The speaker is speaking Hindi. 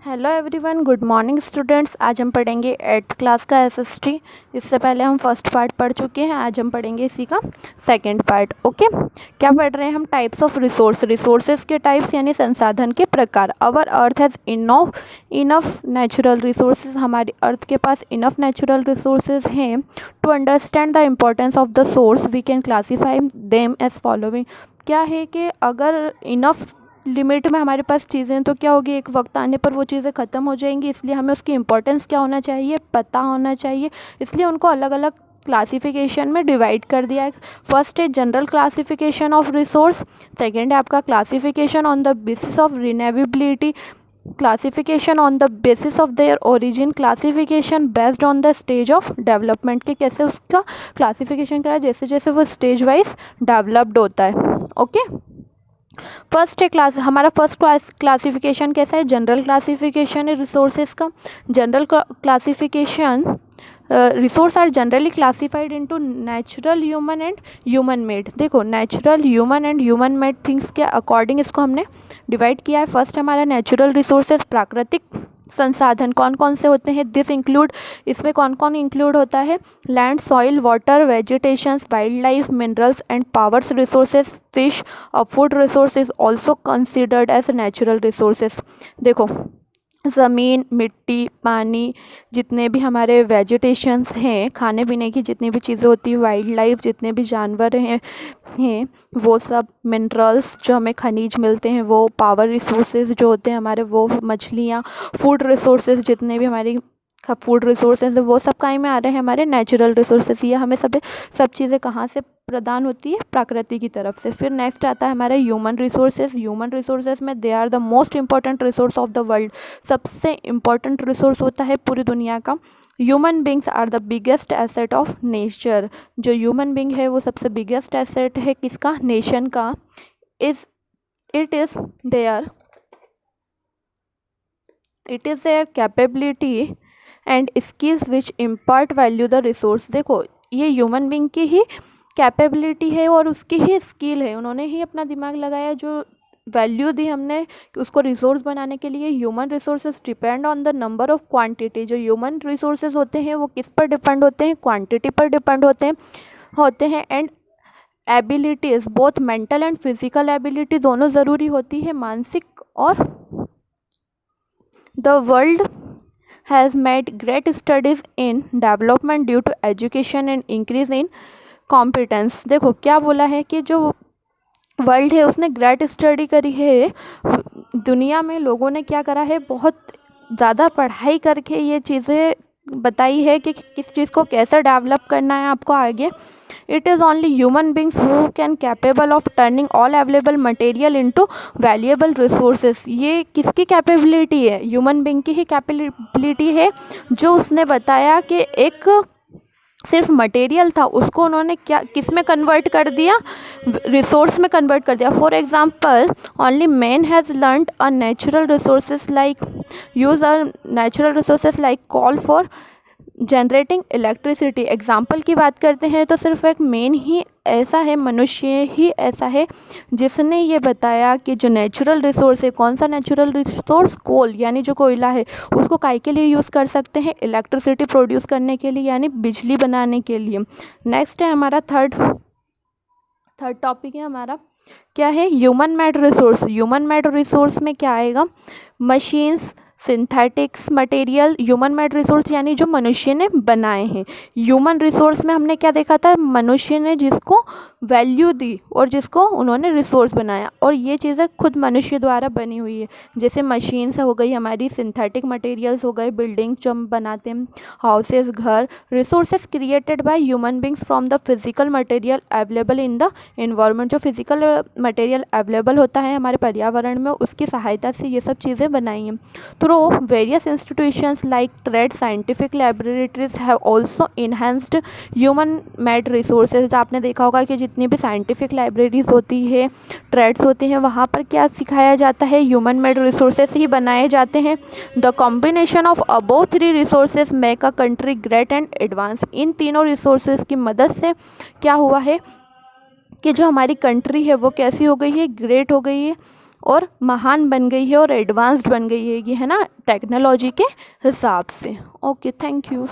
Hello everyone, good morning students. आज हम पढ़ेंगे 8th क्लास का एसएसटी। इससे पहले हम फर्स्ट पार्ट पढ़ चुके हैं, आज हम पढ़ेंगे इसी का सेकंड पार्ट। ओके, क्या पढ़ रहे हैं हम? टाइप्स ऑफ रिसोर्सेज के टाइप्स यानी संसाधन के प्रकार। Our earth has enough natural resources, हमारी अर्थ के पास इनफ नेचुरल रिसोर्सेज हैं। To understand the importance of the source we can classify them as following. क्या है कि अगर इनफ लिमिट में हमारे पास चीज़ें हैं तो क्या होगी, एक वक्त आने पर वो चीज़ें ख़त्म हो जाएंगी, इसलिए हमें उसकी इम्पोर्टेंस क्या होना चाहिए, पता होना चाहिए। इसलिए उनको अलग अलग क्लासिफिकेशन में डिवाइड कर दिया है। फर्स्ट है general classification of resource, second है आपका classification on the basis of renewability, classification on the basis of their origin, classification based on the stage of development, कि कैसे उसका क्लासिफिकेशन करा जैसे जैसे वो स्टेज वाइज डेवलप्ड होता है। ओके, फर्स्ट है क्लास, हमारा फर्स्ट क्लासिफिकेशन कैसा है? जनरल क्लासिफिकेशन है रिसोर्सेज का। General classification, resource are generally classified into natural, human and human made. देखो, natural, human and human made things के अकॉर्डिंग इसको हमने डिवाइड किया है। फर्स्ट हमारा नेचुरल रिसोर्सेज, प्राकृतिक संसाधन कौन कौन से होते हैं? दिस इंक्लूड, इसमें कौन कौन इंक्लूड होता है? Land, soil, water, vegetations, wild life, minerals and powers resources, fish और food resources also considered as natural resources. देखो, ज़मीन, मिट्टी, पानी, जितने भी हमारे वेजिटेशंस हैं, खाने पीने की जितनी भी चीज़ें होती हैं, वाइल्ड लाइफ, जितने भी जानवर हैं वो सब, मिनरल्स जो हमें खनिज मिलते हैं वो, पावर रिसोर्सेज जो होते हैं हमारे वो, मछलियाँ, फूड रिसोर्सेज जितने भी हमारी फूड रिसोर्सेज वो सब कहीं में आ रहे हैं? हमारे नेचुरल रिसोर्सेज। ये हमें सब चीज़ें कहाँ से प्रदान होती है? प्रकृति की तरफ से। फिर नेक्स्ट आता है हमारे ह्यूमन रिसोर्सेज। ह्यूमन रिसोर्सेज में they are the most important resource of the world, सबसे इम्पॉर्टेंट रिसोर्स होता है पूरी दुनिया का। Human beings are the biggest asset of nature, जो ह्यूमन बींग है वो सबसे बिगेस्ट एसेट है किसका? नेशन का। It is their capability and skills which impart value the resource. देखो, ये ह्यूमन बींग की ही कैपेबिलिटी है और उसकी ही स्किल है, उन्होंने ही अपना दिमाग लगाया, जो वैल्यू दी हमने उसको रिसोर्स बनाने के लिए। Human resources depend on the number of quantity, जो ह्यूमन रिसोर्सेज होते हैं वो किस पर डिपेंड होते हैं? क्वांटिटी पर डिपेंड होते हैं and abilities, both mental and physical ability दोनों ज़रूरी होती है, मानसिक और। The world has made great studies in development due to education and increase in competence। देखो क्या बोला है कि जो वर्ल्ड है उसने ग्रेट स्टडी करी है, दुनिया में लोगों ने क्या करा है, बहुत ज़्यादा पढ़ाई करके ये चीज़ें बताई है कि किस चीज़ को कैसे डेवलप करना है आपको आगे। It is only human beings who can capable of turning all available material into valuable resources. ये किसकी कैपेबिलिटी है? ह्यूमन बींग की ही कैपेबिलिटी है, जो उसने बताया कि एक सिर्फ मटेरियल था उसको उन्होंने क्या किस में कन्वर्ट कर दिया? रिसोर्स में कन्वर्ट कर दिया। For example, only man has learned a natural resources like use a natural resources like call for generating electricity. Example की बात करते हैं तो सिर्फ एक मेन ही ऐसा है, मनुष्य ही ऐसा है जिसने ये बताया कि जो नेचुरल रिसोर्स है, कौन सा नेचुरल रिसोर्स? कोल, यानी जो कोयला है, उसको काय के लिए यूज़ कर सकते हैं? इलेक्ट्रिसिटी प्रोड्यूस करने के लिए, यानी बिजली बनाने के लिए। नेक्स्ट है हमारा थर्ड टॉपिक है हमारा, क्या है? Human made resource. Human made resource में क्या आएगा? Machines, synthetics material, human made resource यानी जो मनुष्य ने बनाए हैं। ह्यूमन रिसोर्स में हमने क्या देखा था? मनुष्य ने जिसको वैल्यू दी और जिसको उन्होंने रिसोर्स बनाया, और ये चीज़ें खुद मनुष्य द्वारा बनी हुई है। जैसे मशीन्स हो गई हमारी, सिंथेटिक मटेरियल्स हो गए, बिल्डिंग जो हम बनाते हैं, हाउसेस, घर। Resources created by human beings from the physical material available in the environment. जो फिजिकल मटेरियल अवेलेबल होता है हमारे पर्यावरण में, उसकी सहायता से ये सब चीज़ें बनाई हैं। Through various institutions like trade, scientific laboratories have also enhanced human made resources. आपने देखा होगा कि जितनी भी साइंटिफिक लाइब्रेरीज होती है, ट्रेड्स होते हैं, वहाँ पर क्या सिखाया जाता है? ह्यूमन मेड रिसोर्सेज ही बनाए जाते हैं। The combination of above three resources make a country great and advance. इन तीनों रिसोर्सेज की मदद से क्या हुआ है कि जो हमारी कंट्री है वो कैसी हो गई है? ग्रेट हो गई है और महान बन गई है और एडवांस्ड बन गई है ये, है ना, टेक्नोलॉजी के हिसाब से। Okay, thank you.